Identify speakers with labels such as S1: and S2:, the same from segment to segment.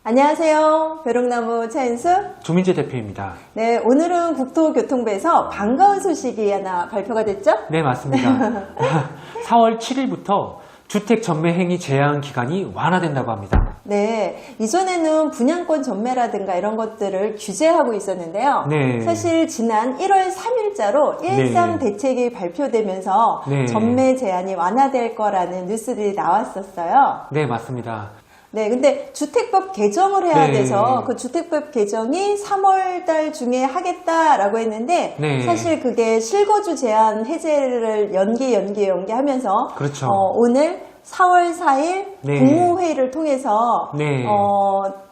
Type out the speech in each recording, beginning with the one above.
S1: 안녕하세요. 벼룩나무 차인수
S2: 조민재 대표입니다.
S1: 네, 오늘은 국토교통부에서 반가운 소식이 하나 발표가 됐죠?
S2: 네, 맞습니다. 4월 7일부터 주택 전매 행위 제한 기간이 완화된다고 합니다.
S1: 네, 이전에는 분양권 전매라든가 이런 것들을 규제하고 있었는데요.
S2: 네.
S1: 사실 지난 1월 3일자로 일상 대책이 발표되면서
S2: 네.
S1: 전매 제한이 완화될 거라는 뉴스들이 나왔었어요.
S2: 네, 맞습니다.
S1: 네, 근데 주택법 개정을 해야
S2: 네.
S1: 돼서 그 주택법 개정이 3월 달 중에 하겠다라고 했는데
S2: 네.
S1: 사실 그게 실거주 제한 해제를 연기하면서
S2: 그렇죠.
S1: 오늘 4월 4일
S2: 네.
S1: 국무회의를 통해서
S2: 네.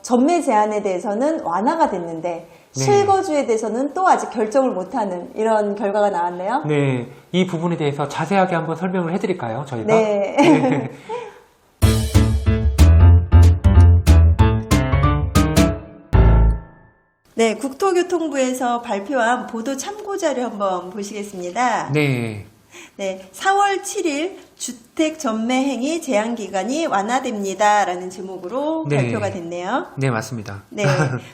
S1: 전매 제한에 대해서는 완화가 됐는데
S2: 네.
S1: 실거주에 대해서는 또 아직 결정을 못하는 이런 결과가 나왔네요.
S2: 네, 이 부분에 대해서 자세하게 한번 설명을 해드릴까요, 저희가?
S1: 네.
S2: 네.
S1: 네, 국토교통부에서 발표한 보도 참고자료 한번 보시겠습니다.
S2: 네.
S1: 네, 4월 7일 주택 전매 행위 제한 기간이 완화됩니다. 라는 제목으로
S2: 네.
S1: 발표가 됐네요.
S2: 네, 맞습니다.
S1: 네,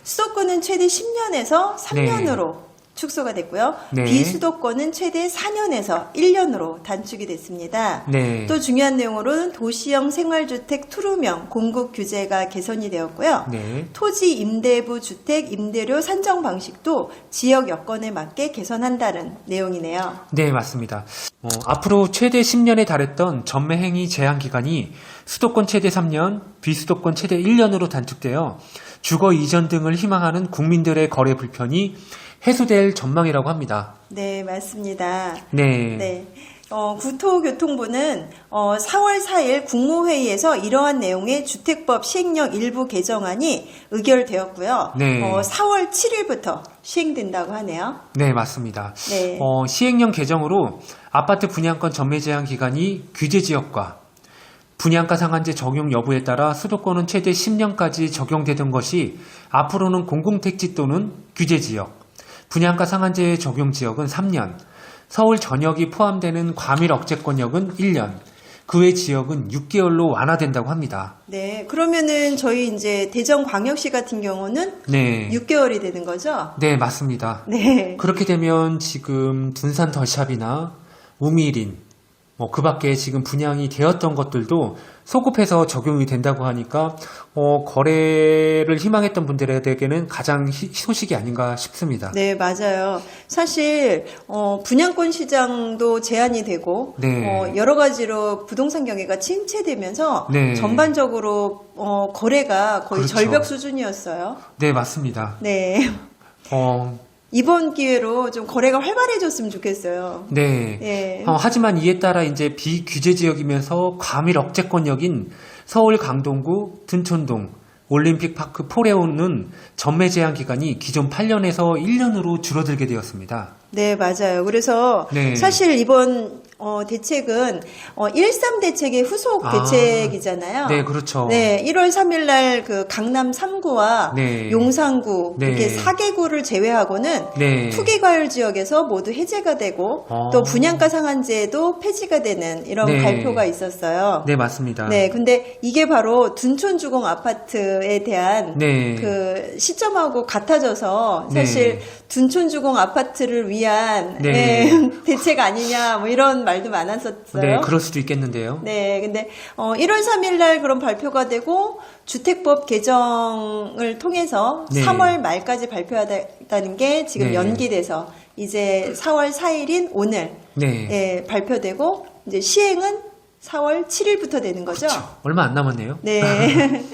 S1: 수도권은 최대 10년에서 3년으로 축소가 됐고요.
S2: 네.
S1: 비수도권은 최대 4년에서 1년으로 단축이 됐습니다.
S2: 네.
S1: 또 중요한 내용으로는 도시형 생활주택 투룸형 공급 규제가 개선이 되었고요.
S2: 네.
S1: 토지 임대부 주택 임대료 산정 방식도 지역 여건에 맞게 개선한다는 내용이네요.
S2: 네, 맞습니다. 앞으로 최대 10년에 달했던 전매 행위 제한 기간이 수도권 최대 3년, 비수도권 최대 1년으로 단축되어 주거 이전 등을 희망하는 국민들의 거래 불편이 해소될 전망이라고 합니다.
S1: 네, 맞습니다.
S2: 네.
S1: 네. 국토교통부는 4월 4일 국무회의에서 이러한 내용의 주택법 시행령 일부 개정안이 의결되었고요.
S2: 네.
S1: 4월 7일부터 시행된다고 하네요.
S2: 네, 맞습니다.
S1: 네.
S2: 시행령 개정으로 아파트 분양권 전매 제한 기간이 규제 지역과 분양가 상한제 적용 여부에 따라 수도권은 최대 10년까지 적용되던 것이 앞으로는 공공택지 또는 규제 지역, 분양가 상한제 적용 지역은 3년, 서울 전역이 포함되는 과밀 억제권역은 1년, 그 외 지역은 6개월로 완화된다고 합니다.
S1: 네, 그러면은 저희 이제 대전광역시 같은 경우는
S2: 네.
S1: 6개월이 되는 거죠?
S2: 네, 맞습니다.
S1: 네.
S2: 그렇게 되면 지금 둔산 덜샵이나 우미린, 그 밖에 지금 분양이 되었던 것들도 소급해서 적용이 된다고 하니까 거래를 희망했던 분들에게는 가장 소식이 아닌가 싶습니다.
S1: 네, 맞아요. 사실 분양권 시장도 제한이 되고
S2: 네.
S1: 여러 가지로 부동산 경기가 침체되면서
S2: 네.
S1: 전반적으로 거래가 거의
S2: 그렇죠.
S1: 절벽 수준이었어요.
S2: 네, 맞습니다.
S1: 네. 이번 기회로 좀 거래가 활발해졌으면 좋겠어요.
S2: 네.
S1: 예.
S2: 하지만 이에 따라 이제 비규제 지역이면서 과밀 억제권역인 서울 강동구, 둔촌동, 올림픽파크 포레오는 전매 제한 기간이 기존 8년에서 1년으로 줄어들게 되었습니다.
S1: 네, 맞아요. 그래서
S2: 네.
S1: 사실 이번 대책은 13 대책의 후속 대책이잖아요.
S2: 네, 그렇죠.
S1: 네, 1월 3일 날 그 강남 3구와
S2: 네.
S1: 용산구
S2: 네.
S1: 이렇게 4개구를 제외하고는
S2: 네.
S1: 투기과열 지역에서 모두 해제가 되고 또 분양가 상한제도 폐지가 되는 이런
S2: 네.
S1: 발표가 있었어요.
S2: 네, 맞습니다.
S1: 네, 근데 이게 바로 둔촌주공 아파트에 대한
S2: 네.
S1: 그 시점하고 같아져서
S2: 네.
S1: 사실 둔촌주공 아파트를 위한
S2: 네.
S1: 대책 아니냐 뭐 이런 말도 많았었어요.
S2: 네, 그럴 수도 있겠는데요.
S1: 네, 근데 1월 3일 날 그런 발표가 되고 주택법 개정을 통해서
S2: 네.
S1: 3월 말까지 발표하다는 게 지금
S2: 네.
S1: 연기돼서 이제 4월 4일인 오늘
S2: 네.
S1: 발표되고 이제 시행은 4월 7일부터 되는 거죠.
S2: 얼마 안 남았네요.
S1: 네.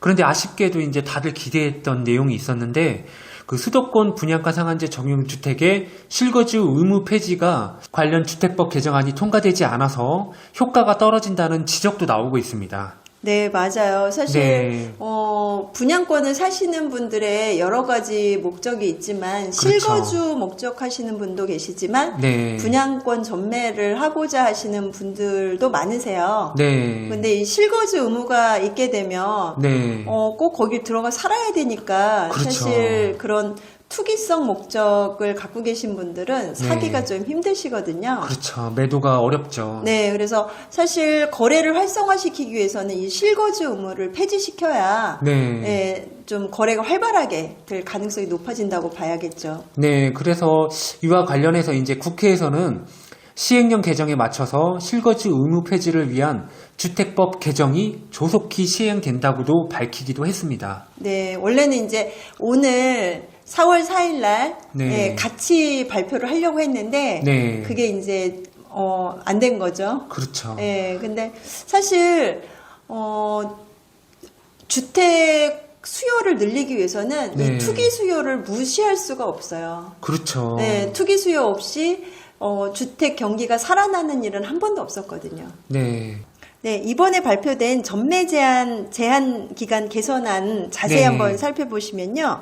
S2: 그런데 아쉽게도 이제 다들 기대했던 내용이 있었는데 그 수도권 분양가 상한제 적용 주택의 실거주 의무 폐지가 관련 주택법 개정안이 통과되지 않아서 효과가 떨어진다는 지적도 나오고 있습니다.
S1: 네, 맞아요. 사실
S2: 네.
S1: 분양권을 사시는 분들의 여러 가지 목적이 있지만 실거주 목적하시는 분도 계시지만
S2: 네.
S1: 분양권 전매를 하고자 하시는 분들도 많으세요.
S2: 네.
S1: 근데 이 실거주 의무가 있게 되면
S2: 네.
S1: 꼭 거기 들어가 살아야 되니까
S2: 그렇죠.
S1: 사실 그런 투기성 목적을 갖고 계신 분들은 사기가
S2: 네.
S1: 좀 힘드시거든요.
S2: 그렇죠. 매도가 어렵죠.
S1: 네, 그래서 사실 거래를 활성화시키기 위해서는 이 실거주 의무를 폐지시켜야
S2: 네.
S1: 예, 좀 거래가 활발하게 될 가능성이 높아진다고 봐야겠죠.
S2: 네, 그래서 이와 관련해서 이제 국회에서는 시행령 개정에 맞춰서 실거주 의무 폐지를 위한 주택법 개정이 조속히 시행된다고도 밝히기도 했습니다.
S1: 네, 원래는 이제 오늘 4월 4일 날
S2: 네.
S1: 예, 같이 발표를 하려고 했는데
S2: 네.
S1: 그게 이제 안 된 거죠.
S2: 그렇죠.
S1: 예, 근데 사실 주택 수요를 늘리기 위해서는
S2: 네.
S1: 이 투기 수요를 무시할 수가 없어요.
S2: 그렇죠.
S1: 네, 투기 수요 없이 주택 경기가 살아나는 일은 한 번도 없었거든요.
S2: 네.
S1: 네, 이번에 발표된 전매 제한 기간 개선안 자세히
S2: 네.
S1: 한번 살펴보시면요.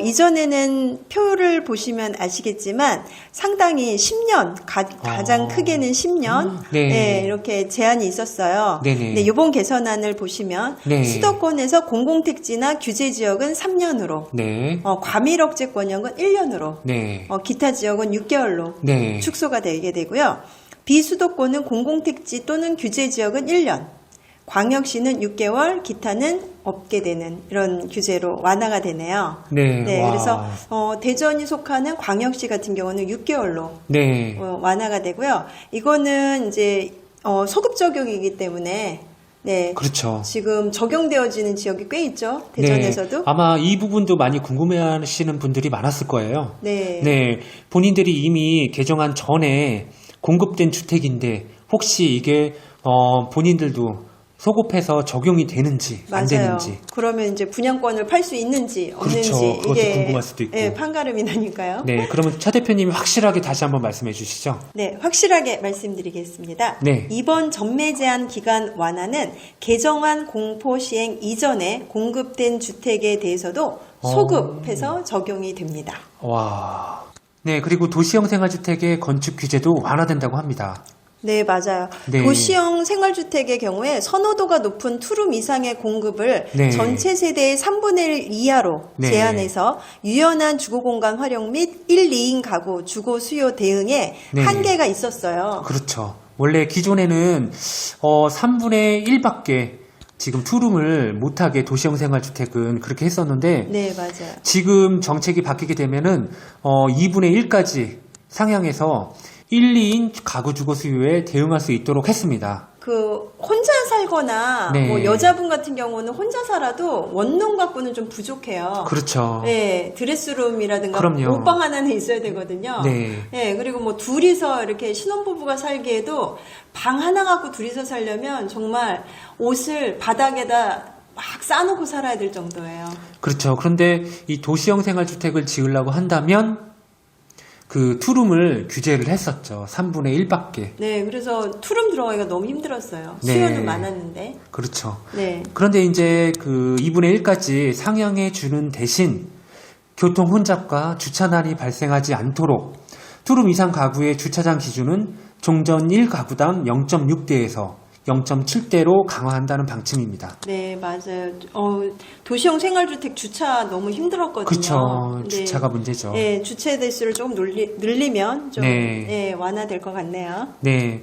S1: 이전에는 표를 보시면 아시겠지만 상당히 10년, 가장 크게는 10년,
S2: 네.
S1: 네, 이렇게 제한이 있었어요.
S2: 네네.
S1: 네, 이번 개선안을 보시면
S2: 네.
S1: 수도권에서 공공택지나 규제 지역은 3년으로,
S2: 네.
S1: 과밀 억제 권역은 1년으로,
S2: 네.
S1: 기타 지역은 6개월로
S2: 네.
S1: 축소가 되게 되고요. 비수도권은 공공택지 또는 규제 지역은 1년, 광역시는 6개월, 기타는 없게 되는 이런 규제로 완화가 되네요.
S2: 네.
S1: 네,
S2: 와.
S1: 그래서 대전이 속하는 광역시 같은 경우는 6개월로
S2: 네.
S1: 완화가 되고요. 이거는 이제 소급 적용이기 때문에 네,
S2: 그렇죠.
S1: 지금 적용되어지는 지역이 꽤 있죠. 대전에서도.
S2: 네. 아마 이 부분도 많이 궁금해하시는 분들이 많았을 거예요.
S1: 네.
S2: 네. 본인들이 이미 개정안 전에 공급된 주택인데 혹시 이게 본인들도 소급해서 적용이 되는지 안
S1: 맞아요.
S2: 되는지.
S1: 그러면 이제 분양권을 팔 수 있는지 없는지
S2: 그렇죠. 그것도
S1: 이게
S2: 궁금할 수도 있고.
S1: 예, 판가름이 나니까요.
S2: 네, 그러면 차 대표님이 확실하게 다시 한번 말씀해 주시죠.
S1: 네, 확실하게 말씀드리겠습니다.
S2: 네.
S1: 이번 전매 제한 기간 완화는 개정안 공포 시행 이전에 공급된 주택에 대해서도 소급해서 적용이 됩니다.
S2: 와. 네, 그리고 도시형 생활주택의 건축 규제도 완화된다고 합니다.
S1: 네, 맞아요.
S2: 네.
S1: 도시형 생활주택의 경우에 선호도가 높은 투룸 이상의 공급을
S2: 네.
S1: 전체 세대의 3분의 1 이하로
S2: 네.
S1: 제한해서 유연한 주거공간 활용 및 1, 2인 가구 주거 수요 대응에
S2: 네.
S1: 한계가 있었어요.
S2: 그렇죠. 원래 기존에는 3분의 1밖에 지금 투룸을 못하게 도시형 생활주택은 그렇게 했었는데
S1: 네, 맞아요.
S2: 지금 정책이 바뀌게 되면은 2분의 1까지 상향해서 1, 2인 가구 주거 수요에 대응할 수 있도록 했습니다.
S1: 혼자 살거나
S2: 네.
S1: 뭐 여자분 같은 경우는 혼자 살아도 원룸 갖고는 좀 부족해요.
S2: 그렇죠.
S1: 네, 드레스룸이라든가
S2: 그럼요.
S1: 옷방 하나는 있어야 되거든요.
S2: 네.
S1: 네, 그리고 뭐 둘이서 이렇게 신혼부부가 살기에도 방 하나 갖고 둘이서 살려면 정말 옷을 바닥에다 막 쌓아놓고 살아야 될 정도예요.
S2: 그렇죠. 그런데 이 도시형 생활주택을 지으려고 한다면 그 투룸을 규제를 했었죠. 3분의 1밖에.
S1: 네, 그래서 투룸 들어가기가 너무 힘들었어요.
S2: 네.
S1: 수요는 많았는데.
S2: 그렇죠.
S1: 네.
S2: 그런데 이제 그 2분의 1까지 상향해 주는 대신 교통 혼잡과 주차난이 발생하지 않도록 투룸 이상 가구의 주차장 기준은 종전 1가구당 0.6대에서 0.7대로 강화한다는 방침입니다.
S1: 네, 맞아요. 도시형 생활주택 주차 너무 힘들었거든요.
S2: 그렇죠.
S1: 네.
S2: 주차가 문제죠.
S1: 네, 주차 대수를 조금 늘리면 좀
S2: 네.
S1: 네, 완화될 것 같네요.
S2: 네.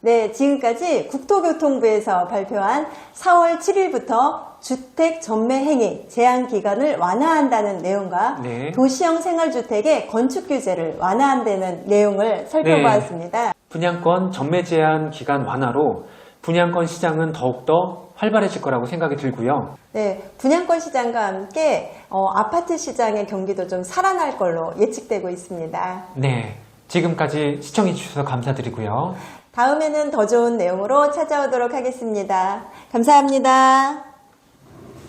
S1: 네, 지금까지 국토교통부에서 발표한 4월 7일부터 주택 전매 행위 제한 기간을 완화한다는 내용과
S2: 네.
S1: 도시형 생활주택의 건축 규제를 완화한다는 내용을 살펴보았습니다.
S2: 분양권 전매 제한 기간 완화로 분양권 시장은 더욱더 활발해질 거라고 생각이 들고요.
S1: 네, 분양권 시장과 함께 아파트 시장의 경기도 좀 살아날 걸로 예측되고 있습니다.
S2: 네. 지금까지 시청해 주셔서 감사드리고요.
S1: 다음에는 더 좋은 내용으로 찾아오도록 하겠습니다. 감사합니다.